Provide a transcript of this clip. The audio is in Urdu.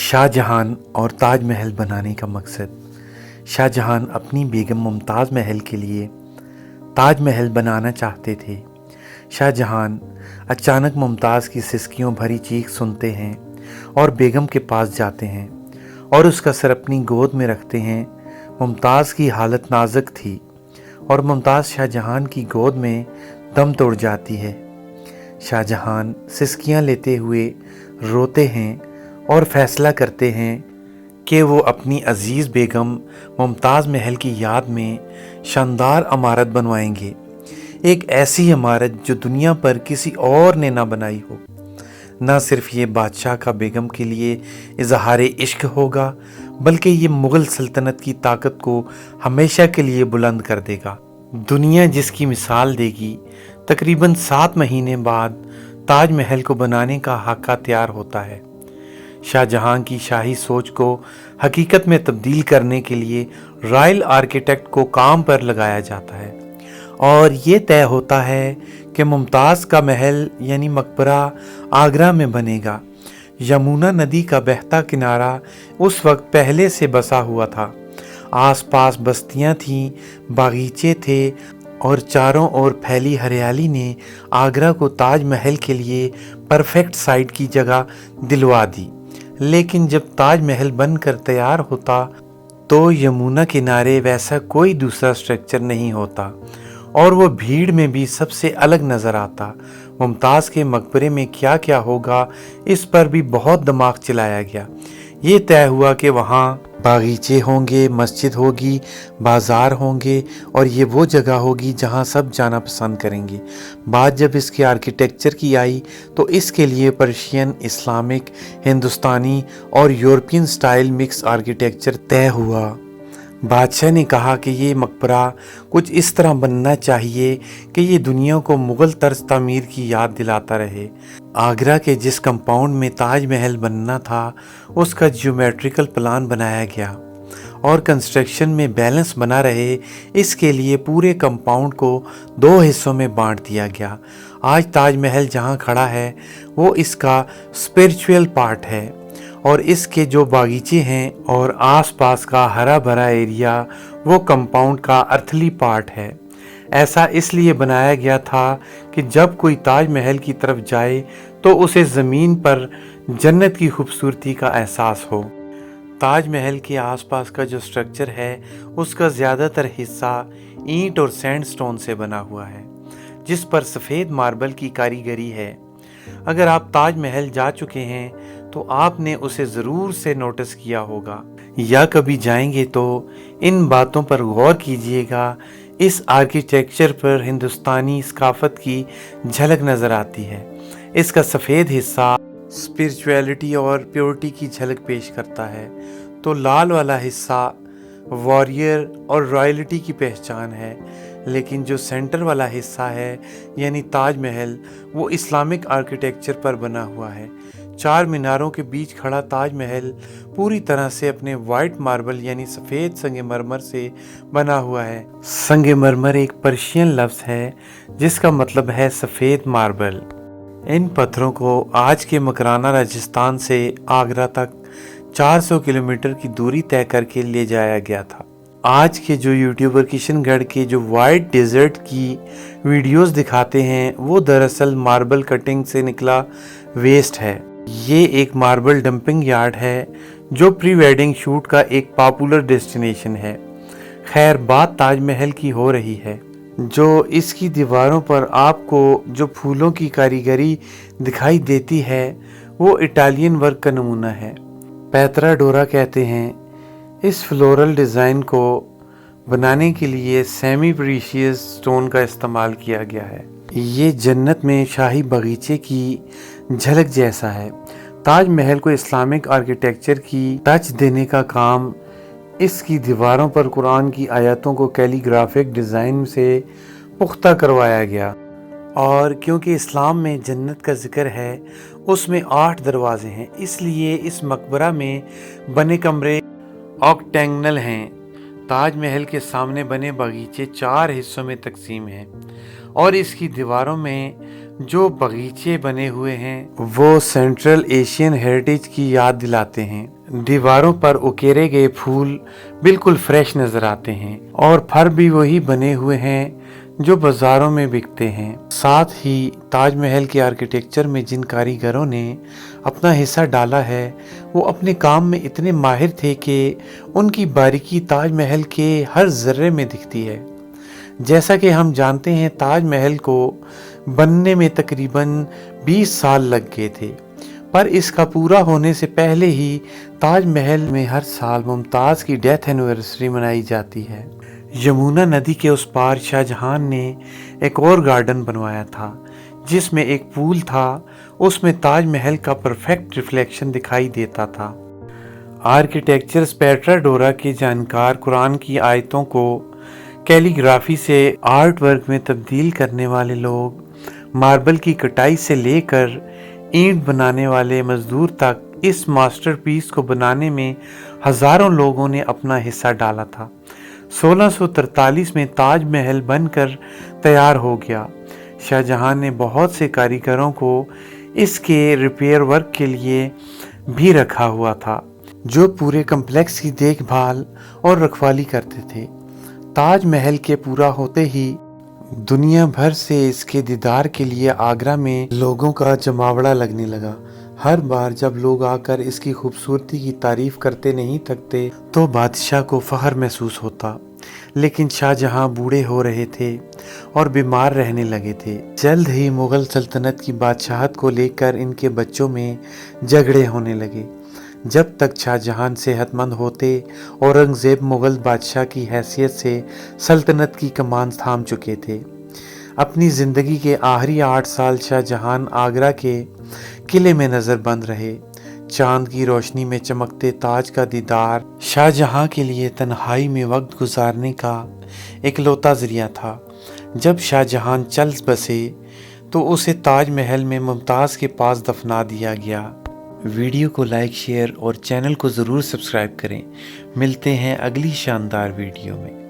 شاہجہاں اور تاج محل بنانے کا مقصد۔ شاہجہاں اپنی بیگم ممتاز محل کے لیے تاج محل بنانا چاہتے تھے۔ شاہجہاں اچانک ممتاز کی سسکیوں بھری چیخ سنتے ہیں اور بیگم کے پاس جاتے ہیں اور اس کا سر اپنی گود میں رکھتے ہیں۔ ممتاز کی حالت نازک تھی اور ممتاز شاہجہاں کی گود میں دم توڑ جاتی ہے۔ شاہجہاں سسکیاں لیتے ہوئے روتے ہیں اور فیصلہ کرتے ہیں کہ وہ اپنی عزیز بیگم ممتاز محل کی یاد میں شاندار عمارت بنوائیں گے، ایک ایسی عمارت جو دنیا پر کسی اور نے نہ بنائی ہو۔ نہ صرف یہ بادشاہ کا بیگم کے لیے اظہار عشق ہوگا، بلکہ یہ مغل سلطنت کی طاقت کو ہمیشہ کے لیے بلند کر دے گا۔ دنیا جس کی مثال دے گی۔ تقریباً 7 مہینے بعد تاج محل کو بنانے کا خاکہ تیار ہوتا ہے۔ شاہجہاں کی شاہی سوچ کو حقیقت میں تبدیل کرنے کے لیے رائل آرکیٹیکٹ کو کام پر لگایا جاتا ہے اور یہ طے ہوتا ہے کہ ممتاز کا محل یعنی مقبرہ آگرہ میں بنے گا۔ یمونا ندی کا بہتا کنارہ اس وقت پہلے سے بسا ہوا تھا، آس پاس بستیاں تھیں، باغیچے تھے اور چاروں اور پھیلی ہریالی نے آگرہ کو تاج محل کے لیے پرفیکٹ سائٹ کی جگہ دلوا دی۔ لیکن جب تاج محل بن کر تیار ہوتا تو یمونا کنارے ویسا کوئی دوسرا سٹرکچر نہیں ہوتا اور وہ بھیڑ میں بھی سب سے الگ نظر آتا۔ ممتاز کے مقبرے میں کیا کیا ہوگا اس پر بھی بہت دماغ چلایا گیا۔ یہ طے ہوا کہ وہاں باغیچے ہوں گے، مسجد ہوگی، بازار ہوں گے اور یہ وہ جگہ ہوگی جہاں سب جانا پسند کریں گے۔ بات جب اس کے آرکیٹیکچر کی آئی تو اس کے لیے پرشین، اسلامک، ہندوستانی اور یورپین سٹائل مکس آرکیٹیکچر طے ہوا۔ بادشاہ نے کہا کہ یہ مقبرہ کچھ اس طرح بننا چاہیے کہ یہ دنیا کو مغل طرز تعمیر کی یاد دلاتا رہے۔ آگرہ کے جس کمپاؤنڈ میں تاج محل بننا تھا اس کا جیومیٹریکل پلان بنایا گیا اور کنسٹرکشن میں بیلنس بنا رہے، اس کے لیے پورے کمپاؤنڈ کو 2 حصوں میں بانٹ دیا گیا۔ آج تاج محل جہاں کھڑا ہے وہ اس کا اسپرچول پارٹ ہے اور اس کے جو باغیچے ہیں اور آس پاس کا ہرا بھرا ایریا وہ کمپاؤنڈ کا ارتھلی پارٹ ہے۔ ایسا اس لیے بنایا گیا تھا کہ جب کوئی تاج محل کی طرف جائے تو اسے زمین پر جنت کی خوبصورتی کا احساس ہو۔ تاج محل کے آس پاس کا جو سٹرکچر ہے اس کا زیادہ تر حصہ اینٹ اور سینڈ سٹون سے بنا ہوا ہے، جس پر سفید ماربل کی کاریگری ہے۔ اگر آپ تاج محل جا چکے ہیں تو آپ نے اسے ضرور سے نوٹس کیا ہوگا یا کبھی جائیں گے تو ان باتوں پر غور کیجئے گا۔ اس آرکیٹیکچر پر ہندوستانی ثقافت کی جھلک نظر آتی ہے۔ اس کا سفید حصہ اسپرچویلٹی اور پیورٹی کی جھلک پیش کرتا ہے تو لال والا حصہ واریر اور رائلٹی کی پہچان ہے، لیکن جو سینٹر والا حصہ ہے یعنی تاج محل وہ اسلامک آرکیٹیکچر پر بنا ہوا ہے۔ 4 میناروں کے بیچ کھڑا تاج محل پوری طرح سے اپنے وائٹ ماربل یعنی سفید سنگ مرمر سے بنا ہوا ہے۔ سنگ مرمر ایک پرشین لفظ ہے جس کا مطلب ہے سفید ماربل۔ ان پتھروں کو آج کے مکرانہ راجستھان سے آگرہ تک 400 کلومیٹر کی دوری طے کر کے لے جایا گیا تھا۔ آج کے جو یوٹیوبر کشن گڑھ کے جو وائٹ ڈیزرٹ کی ویڈیوز دکھاتے ہیں وہ دراصل ماربل کٹنگ سے نکلا ویسٹ ہے۔ یہ ایک ماربل ڈمپنگ یارڈ ہے جو پری ویڈنگ شوٹ کا ایک پاپولر ڈیسٹینیشن ہے۔ خیر بات تاج محل کی ہو رہی ہے۔ جو اس کی دیواروں پر آپ کو جو پھولوں کی کاریگری دکھائی دیتی ہے وہ اٹالین ورک کا نمونہ ہے، پیترا ڈورا کہتے ہیں۔ اس فلورل ڈیزائن کو بنانے کے لیے سیمی پریشیس سٹون کا استعمال کیا گیا ہے۔ یہ جنت میں شاہی باغیچے کی جھلک جیسا ہے۔ تاج محل کو اسلامک آرکیٹیکچر کی ٹچ دینے کا کام اس کی دیواروں پر قرآن کی آیاتوں کو کیلی گرافک ڈیزائن سے پختہ کروایا گیا، اور کیونکہ اسلام میں جنت کا ذکر ہے اس میں 8 دروازے ہیں، اس لیے اس مقبرہ میں بنے کمرے آکٹینگنل ہیں۔ تاج محل کے سامنے بنے باغیچے 4 حصوں میں تقسیم ہیں اور اس کی دیواروں میں جو باغیچے بنے ہوئے ہیں وہ سینٹرل ایشین ہیریٹیج کی یاد دلاتے ہیں۔ دیواروں پر اکیرے گئے پھول بالکل فریش نظر آتے ہیں اور پھر بھی وہی بنے ہوئے ہیں جو بازاروں میں بکتے ہیں۔ ساتھ ہی تاج محل کے آرکیٹیکچر میں جن کاریگروں نے اپنا حصہ ڈالا ہے وہ اپنے کام میں اتنے ماہر تھے کہ ان کی باریکی تاج محل کے ہر ذرے میں دکھتی ہے۔ جیسا کہ ہم جانتے ہیں تاج محل کو بننے میں تقریباً 20 سال لگ گئے تھے، پر اس کا پورا ہونے سے پہلے ہی تاج محل میں ہر سال ممتاز کی ڈیتھ اینیورسری منائی جاتی ہے۔ یمونا ندی کے اس پار شاہ جہاں نے ایک اور گارڈن بنوایا تھا جس میں ایک پول تھا، اس میں تاج محل کا پرفیکٹ ریفلیکشن دکھائی دیتا تھا۔ آرکیٹیکچر اسپیٹرا ڈورا کے جانکار قرآن کی آیتوں کو کیلی گرافی سے آرٹ ورک میں تبدیل کرنے والے لوگ، ماربل کی کٹائی سے لے کر اینٹ بنانے والے مزدور تک، اس ماسٹر پیس کو بنانے میں ہزاروں لوگوں نے اپنا حصہ ڈالا تھا۔ 1643 میں تاج محل بن کر تیار ہو گیا۔ شاہ جہاں نے بہت سے کاریگروں کو اس کے ریپیئر ورک کے لیے بھی رکھا ہوا تھا جو پورے کمپلیکس کی دیکھ بھال اور رکھوالی کرتے تھے۔ تاج محل کے پورا ہوتے ہی دنیا بھر سے اس کے دیدار کے لیے آگرہ میں لوگوں کا جماوڑا لگنے لگا۔ ہر بار جب لوگ آ کر اس کی خوبصورتی کی تعریف کرتے نہیں تھکتے تو بادشاہ کو فخر محسوس ہوتا، لیکن شاہ جہاں بوڑھے ہو رہے تھے اور بیمار رہنے لگے تھے۔ جلد ہی مغل سلطنت کی بادشاہت کو لے کر ان کے بچوں میں جھگڑے ہونے لگے۔ جب تک شاہ جہاں صحت مند ہوتے، اورنگزیب مغل بادشاہ کی حیثیت سے سلطنت کی کمان تھام چکے تھے۔ اپنی زندگی کے آخری 8 سال شاہ جہاں آگرہ کے قلعے میں نظر بند رہے۔ چاند کی روشنی میں چمکتے تاج کا دیدار شاہ جہاں کے لیے تنہائی میں وقت گزارنے کا اکلوتا ذریعہ تھا۔ جب شاہ جہاں چل بسے تو اسے تاج محل میں ممتاز کے پاس دفنا دیا گیا۔ ویڈیو کو لائک، شیئر اور چینل کو ضرور سبسکرائب کریں۔ ملتے ہیں اگلی شاندار ویڈیو میں۔